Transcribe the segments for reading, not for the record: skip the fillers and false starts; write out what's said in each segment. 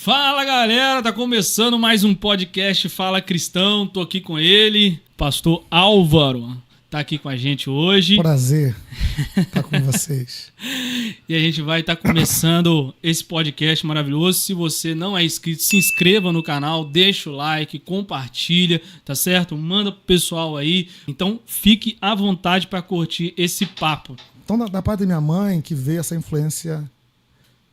Fala galera, tá começando mais um podcast Fala Cristão, tô aqui com ele, pastor Álvaro, tá aqui com a gente hoje. Prazer estar com vocês. E a gente vai estar começando esse podcast maravilhoso. Se você não é inscrito, se inscreva no canal, deixa o like, compartilha, tá certo? Manda pro pessoal aí, então fique à vontade para curtir esse papo. Então, da parte da minha mãe, que veio essa influência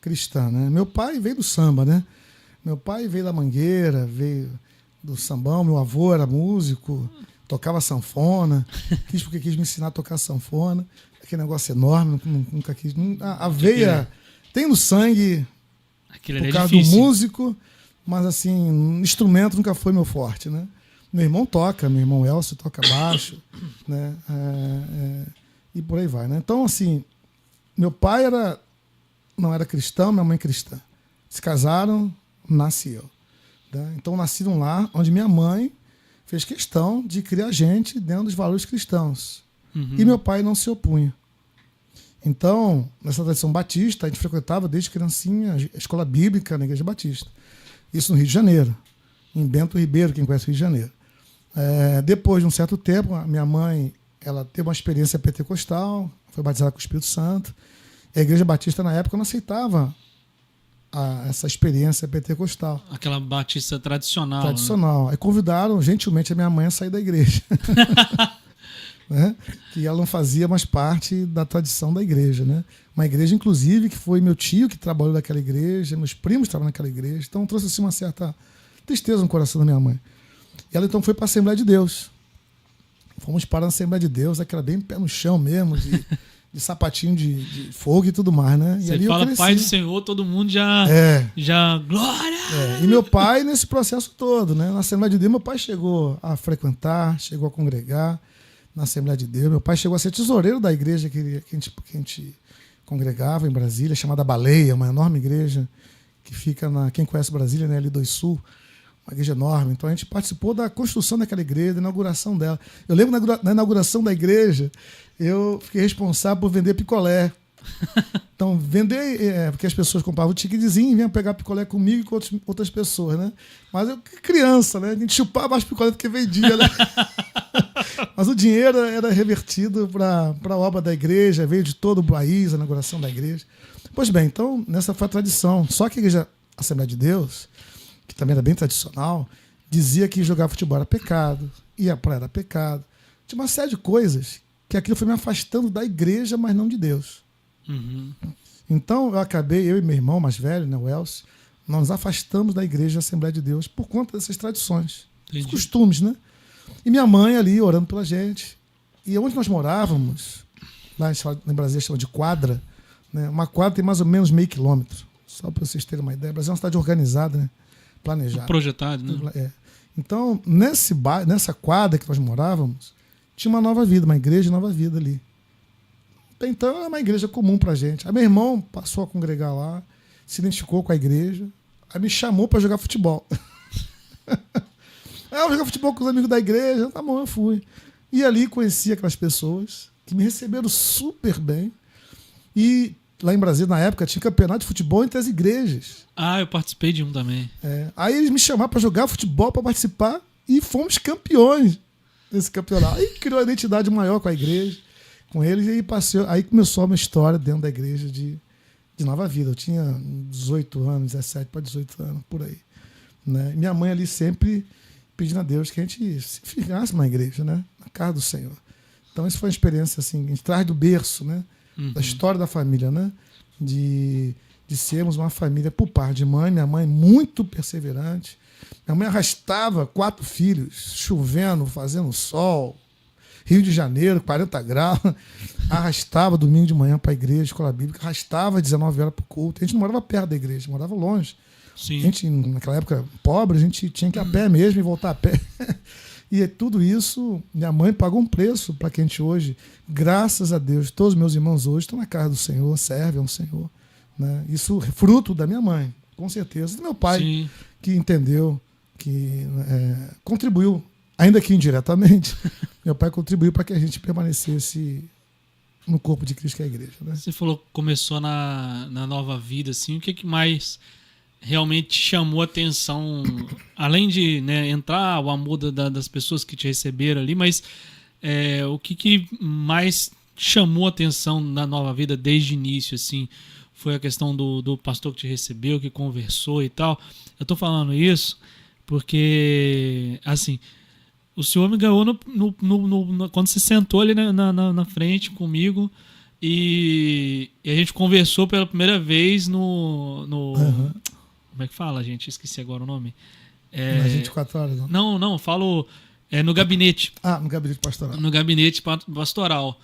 cristã, né? Meu pai veio do samba, né? Meu pai veio da Mangueira, veio do sambão. Meu avô era músico, tocava sanfona, quis me ensinar a tocar sanfona. Aquele negócio enorme, nunca quis. A veia tem no sangue, por causa do músico, mas assim, instrumento nunca foi meu forte, né? Meu irmão toca, meu irmão Elcio toca baixo, né? E por aí vai, né? Então, assim, meu pai não era cristão, minha mãe cristã. Se casaram, nasci eu. Né? Então, nasci num lar onde minha mãe fez questão de criar gente dentro dos valores cristãos. Uhum. E meu pai não se opunha. Então, nessa tradição batista, a gente frequentava desde criancinha a escola bíblica na Igreja Batista. Isso no Rio de Janeiro, em Bento Ribeiro, quem conhece o Rio de Janeiro. Depois de um certo tempo, a minha mãe ela teve uma experiência pentecostal, foi batizada com o Espírito Santo. A Igreja Batista, na época, não aceitava essa experiência pentecostal. Aquela batista tradicional. Tradicional. Né? Aí convidaram gentilmente a minha mãe a sair da igreja. Né? Que ela não fazia mais parte da tradição da igreja. Né? Uma igreja, inclusive, que foi meu tio que trabalhou naquela igreja, meus primos trabalham naquela igreja. Então trouxe assim, uma certa tristeza no coração da minha mãe. E ela então foi para a Assembleia de Deus. Fomos para a Assembleia de Deus, aquela bem pé no chão mesmo, de sapatinho de fogo e tudo mais, né? Você fala Pai do Senhor, todo mundo já glória! E meu pai nesse processo todo, né? Na Assembleia de Deus, meu pai chegou a frequentar, chegou a congregar na Assembleia de Deus. Meu pai chegou a ser tesoureiro da igreja que a gente congregava em Brasília, chamada Baleia, uma enorme igreja que fica quem conhece Brasília, né? L2 Sul. Uma igreja enorme. Então a gente participou da construção daquela igreja, da inauguração dela. Eu lembro na inauguração da igreja, eu fiquei responsável por vender picolé. Então, vender, porque as pessoas compravam o ticketzinho e vinham pegar picolé comigo e com outras pessoas, né? Mas eu, criança, né? A gente chupava mais picolé do que vendia, né? Mas o dinheiro era revertido para a obra da igreja, veio de todo o país, a inauguração da igreja. Pois bem, então, nessa foi a tradição. Só que a igreja Assembleia de Deus, que também era bem tradicional, dizia que jogar futebol era pecado, ir à praia era pecado. Tinha uma série de coisas que aquilo foi me afastando da igreja, mas não de Deus. Uhum. Então eu e meu irmão mais velho, né, o Elcio, nós nos afastamos da igreja da Assembleia de Deus por conta dessas tradições, os costumes, né? E minha mãe ali orando pela gente. E onde nós morávamos, lá em Brasília chama de quadra, né? Uma quadra tem mais ou menos meio quilômetro, só para vocês terem uma ideia. Brasília é uma cidade organizada, né? Planejado. Projetado, né? Então, nessa quadra que nós morávamos, tinha uma nova vida, uma igreja de nova vida ali. Então, era uma igreja comum pra gente. Aí meu irmão passou a congregar lá, se identificou com a igreja, aí me chamou para jogar futebol. Eu jogar futebol com os amigos da igreja, tá bom, eu fui. E ali conheci aquelas pessoas que me receberam super bem. E lá em Brasília, na época, tinha campeonato de futebol entre as igrejas. Ah, eu participei de um também. Aí eles me chamaram para jogar futebol, para participar, e fomos campeões desse campeonato. Aí criou uma identidade maior com a igreja, com eles, e aí começou uma história dentro da igreja de nova vida. Eu tinha 18 anos, 17 para 18 anos, por aí. Né? E minha mãe ali sempre pedindo a Deus que a gente se ficasse na igreja, né? Na casa do Senhor. Então, isso foi uma experiência assim, a gente traz do berço, né? Da história da família, né? De sermos uma família por parte de mãe. Minha mãe muito perseverante. Minha mãe arrastava 4 filhos, chovendo, fazendo sol. Rio de Janeiro, 40 graus. Arrastava domingo de manhã para a igreja, escola bíblica. Arrastava 19 horas para o culto. A gente não morava perto da igreja, morava longe. Sim. A gente, naquela época pobre, a gente tinha que ir a pé mesmo e voltar a pé. E tudo isso, minha mãe pagou um preço para que a gente hoje, graças a Deus, todos os meus irmãos hoje estão na casa do Senhor, servem ao Senhor. Né? Isso é fruto da minha mãe, com certeza. Do meu pai, sim, que entendeu, que contribuiu, ainda que indiretamente, meu pai contribuiu para que a gente permanecesse no corpo de Cristo, que é a igreja. Né? Você falou que começou na nova vida, assim, o que mais realmente chamou a atenção, além de, né, entrar o amor das pessoas que te receberam ali, mas o que mais chamou a atenção na Nova Vida desde o início, assim, foi a questão do pastor que te recebeu, que conversou e tal. Eu tô falando isso porque, assim, o senhor me ganhou quando você sentou ali na frente comigo e a gente conversou pela primeira vez no como é que fala, gente? Esqueci agora o nome. Nas 24 horas, não? Não, falo no gabinete. No gabinete pastoral. No gabinete pastoral.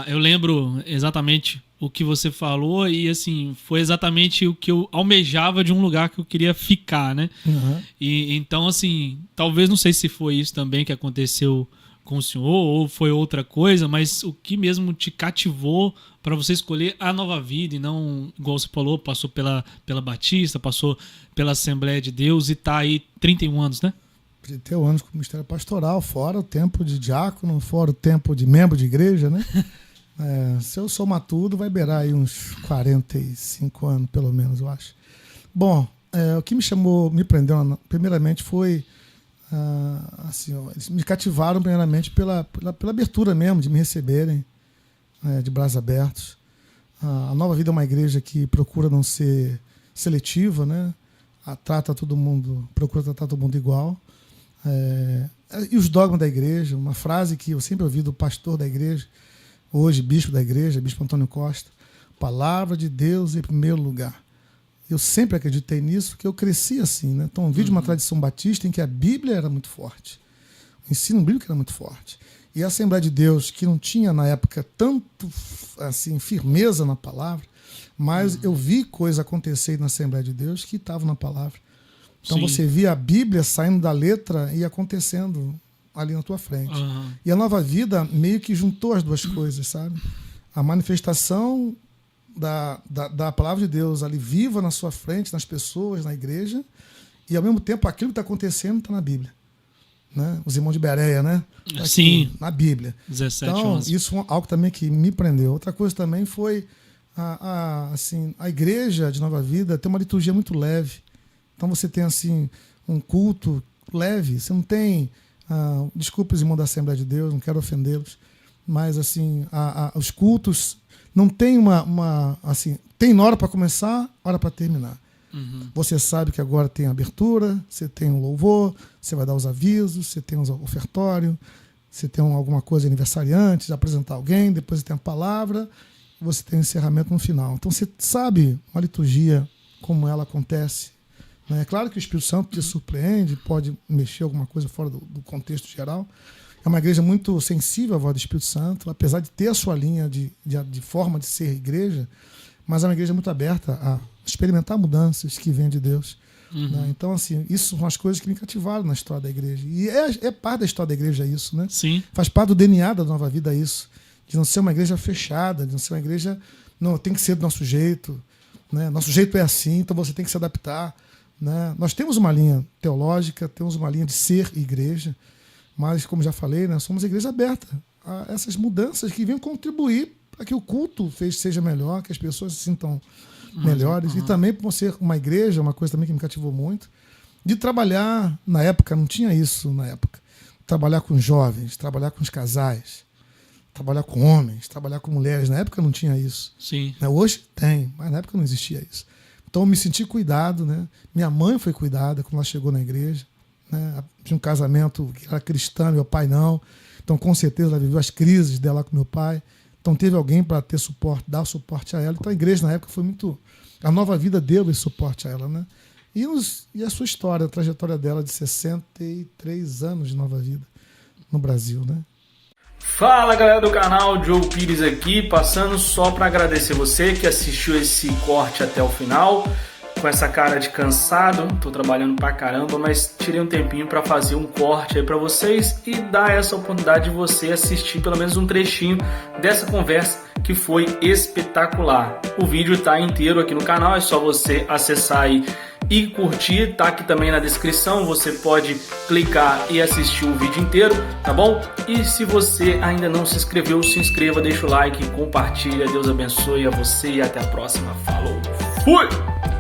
Eu lembro exatamente o que você falou e, assim, foi exatamente o que eu almejava de um lugar que eu queria ficar, né? Uhum. E então, assim, talvez, não sei se foi isso também que aconteceu com o senhor ou foi outra coisa, mas o que mesmo te cativou para você escolher a Nova Vida e não, igual você falou, passou pela Batista, passou pela Assembleia de Deus e tá aí 31 anos, né? 31 anos com o ministério pastoral, fora o tempo de diácono, fora o tempo de membro de igreja, né? Se eu somar tudo, vai beirar aí uns 45 anos, pelo menos, eu acho. Bom, o que me prendeu, primeiramente, foi assim, eles me cativaram primeiramente pela abertura mesmo, de me receberem de braços abertos. A Nova Vida é uma igreja que procura não ser seletiva, né? Procura tratar todo mundo igual. E os dogmas da igreja, uma frase que eu sempre ouvi do pastor da igreja, hoje bispo da igreja, bispo Antônio Costa: palavra de Deus em primeiro lugar. Eu sempre acreditei nisso, porque eu cresci assim, né? Então, eu vi de uma tradição batista em que a Bíblia era muito forte, o ensino bíblico era muito forte. E a Assembleia de Deus, que não tinha na época tanto assim, firmeza na palavra, mas eu vi coisas acontecer na Assembleia de Deus que estavam na palavra. Então Sim. Você via a Bíblia saindo da letra e acontecendo ali na tua frente. E a Nova Vida meio que juntou as duas coisas, sabe? A manifestação da palavra de Deus ali viva na sua frente, nas pessoas, na igreja, e ao mesmo tempo aquilo que está acontecendo está na Bíblia. Né? Os irmãos de Bereia, né? Tá Sim. Na Bíblia. 17, então, 11. Isso é algo também que me prendeu. Outra coisa também foi a igreja de Nova Vida tem uma liturgia muito leve. Então você tem assim um culto leve. Você não tem... desculpe os irmãos da Assembleia de Deus, não quero ofendê-los, mas assim, os cultos não tem assim, tem hora para começar, hora para terminar. Você sabe que agora tem abertura, você tem um louvor, você vai dar os avisos, você tem os ofertório, você tem alguma coisa aniversariante, apresentar alguém, depois você tem a palavra, você tem o encerramento no final. Então você sabe uma liturgia como ela acontece. É claro que o Espírito Santo te surpreende, pode mexer alguma coisa fora do contexto geral. É uma igreja muito sensível à voz do Espírito Santo, apesar de ter a sua linha de forma de ser igreja, mas é uma igreja muito aberta a experimentar mudanças que vêm de Deus. Né? Então, assim, isso são as coisas que me cativaram na história da igreja. E é parte da história da igreja isso, né? Sim. Faz parte do DNA da Nova Vida isso. De não ser uma igreja fechada, de não ser uma igreja... Não, tem que ser do nosso jeito. Né? Nosso jeito é assim, então você tem que se adaptar. Né? Nós temos uma linha teológica, temos uma linha de ser igreja, mas, como já falei, né, somos igreja aberta a essas mudanças que vêm contribuir para que o culto seja melhor, que as pessoas se sintam melhores. E também por ser uma igreja, uma coisa também que me cativou muito, de trabalhar, na época, não tinha isso na época, trabalhar com jovens, trabalhar com os casais, trabalhar com homens, trabalhar com mulheres. Na época não tinha isso. Sim. Né? Hoje tem, mas na época não existia isso. Então eu me senti cuidado, né? Minha mãe foi cuidada quando ela chegou na igreja. Né? Tinha um casamento que era cristã, meu pai não. Então com certeza ela viveu as crises dela com meu pai. Então teve alguém para ter suporte, dar suporte a ela. Então a igreja na época foi muito... A Nova Vida deu esse suporte a ela, né? E a sua história, a trajetória dela de 63 anos de Nova Vida no Brasil, né? Fala galera do canal, Joe Pires aqui, passando só para agradecer você que assistiu esse corte até o final, com essa cara de cansado, tô trabalhando pra caramba, mas tirei um tempinho para fazer um corte aí para vocês e dar essa oportunidade de você assistir pelo menos um trechinho dessa conversa que foi espetacular. O vídeo tá inteiro aqui no canal, é só você acessar aí e curtir, tá aqui também na descrição, você pode clicar e assistir o vídeo inteiro, tá bom? E se você ainda não se inscreveu, se inscreva, deixa o like, compartilha, Deus abençoe a você e até a próxima. Falou, fui!